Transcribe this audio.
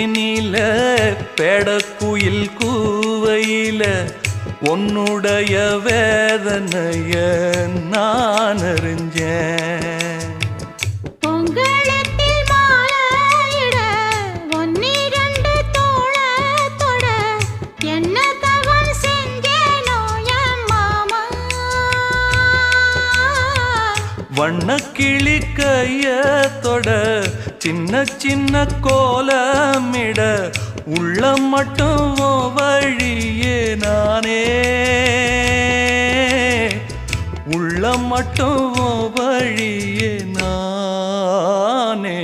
மேனில பெடக்குயில் கூவையில உன்னுடைய வேதனைய நான் அறிஞ்சேன். பொங்கலத்தில் மாலையிட ஒன்னிரண்டு தோளத்தொட என்ன தவம் செஞ்சேனோ என் மாமா. வண்ணக்கிளி கையத்தொட சின்ன சின்ன கோலமிட உள்ளம் மட்டும் வழியே நானே, உள்ளம் மட்டும் வழியே நானே.